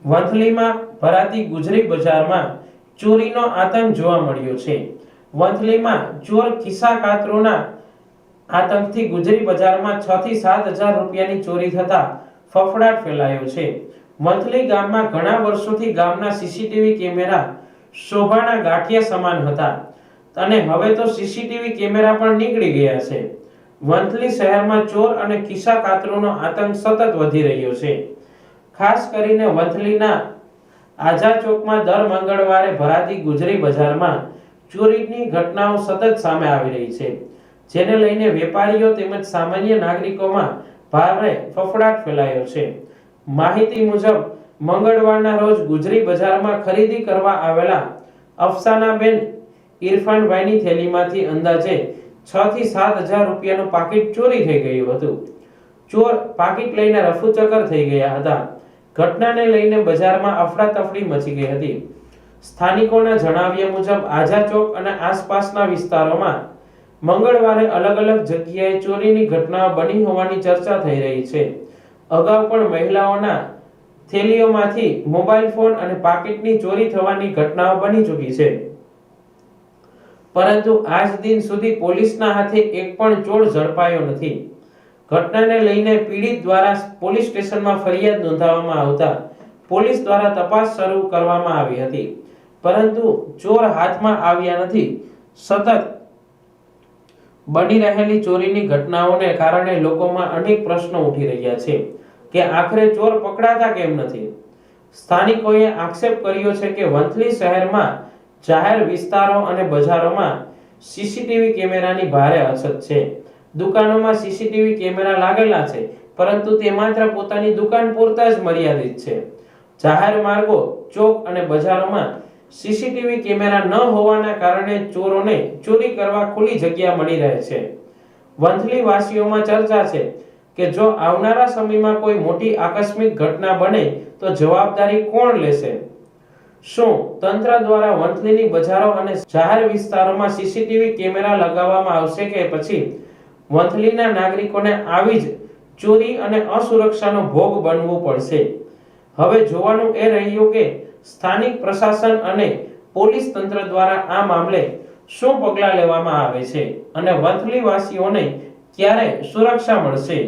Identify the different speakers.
Speaker 1: વંથલીમાં ભરાતી ગુજરી બજારમાં ચોરીનો આતંક જોવા મળ્યો છે। વંથલીમાં ચોર ખિસ્સા કાતરોના આતંકથી ગુજરી બજારમાં 6 થી 7 હજાર રૂપિયાની ચોરી થતા ફફડાટ ફેલાયો છે। વંથલી ગામમાં ઘણા વર્ષોથી ગામના સીસીટીવી કેમેરા શોભાના ગાંઠિયા સમાન હતા અને હવે તો સીસીટીવી કેમેરા પણ નીકળી ગયા છે। વંથલી શહેરમાં ચોર અને ખિસ્સા કાતરોનો આતંક સતત વધી રહ્યો છે। ખાસ કરીને વંથલીના આઝા ચોકમાં દર મંગળવારે ભરાતી ગુજરી બજારમાં ચોરીની ઘટનાઓ સતત સામે આવી રહી છે, જેને લઈને વેપારીઓ તેમજ સામાન્ય નાગરિકોમાં ભારે ફફડાટ ફેલાયો છે। માહિતી મુજબ મંગળવારના રોજ ગુજરી બજારમાં ખરીદી કરવા આવેલા અફસાનાબેન ઇરફાનભાઈની થેલીમાંથી અંદાજે 6 થી 7 હજાર રૂપિયાનું પાકીટ ચોરી થઈ ગયું હતું। ચોર પાકીટ લઈને રફુચક્કર થઈ ગયા હતા। ઘટનાને લઈને બજારમાં અફડાતફડી મચી ગઈ હતી। સ્થાનિકોના જણાવ્યા મુજબ આઝા ચોક અને આસપાસના વિસ્તારોમાં મંગળવારે અલગ અલગ જગ્યાએ ચોરીની ઘટનાઓ બની હોવાની ચર્ચા થઈ રહી છે। અગાઉ પણ મહિલાઓના થેલીઓમાંથી મોબાઈલ ફોન અને પાકીટની ચોરી થવાની ઘટનાઓ બની ચૂકી છે, પરંતુ આજ દિન સુધી પોલીસના હાથે એક પણ ચોર ઝડપાયો નથી। ઘટનાને લઈને પીડિત દ્વારા પોલીસ સ્ટેશનમાં ફરિયાદ નોંધાવવામાં આવતા પોલીસ દ્વારા તપાસ શરૂ કરવામાં આવી હતી, પરંતુ ચોર હાથમાં આવ્યા નથી। સતત બની રહેલી ચોરીની ઘટનાઓને કારણે લોકોમાં અનેક પ્રશ્નો ઉઠી રહ્યા છે કે આખરે ચોર પકડાતા કેમ નથી। સ્થાનિકોએ આક્ષેપ કર્યો છે કે વંથલી શહેરમાં જાહેર વિસ્તારો અને બજારોમાં સીસીટીવી કેમેરાની ભારે અછત છે। દુકાનોમાં સીસીટીવી કેમેરા લાગેલા છે, પરંતુ તે માત્ર પોતાની દુકાન પૂરતા જ મર્યાદિત છે। જાહેર માર્ગો, ચોક અને બજારોમાં સીસીટીવી કેમેરા ન હોવાના કારણે ચોરોને ચોરી કરવા ખુલ્લી જગ્યા મળી રહે છે। વંથલી વાસીઓમાં ચર્ચા છે કે જો આવનારા સમયમાં કોઈ મોટી આકસ્મિક ઘટના બને તો જવાબદારી કોણ લેશે? શું તંત્ર દ્વારા વંથલીની બજારો અને જાહેર વિસ્તારોમાં સીસીટીવી કેમેરા લગાવવામાં આવશે કે પછી વંથલીના નાગરિકોને આવી જ ચોરી અને અસુરક્ષાનો ભોગ બનવું પડશે? હવે જોવાનું એ રહ્યું કે સ્થાનિક પ્રશાસન અને પોલીસ તંત્ર દ્વારા આ મામલે શું પગલાં લેવામાં આવે છે અને વંથલી વાસીઓને ક્યારે સુરક્ષા મળશે।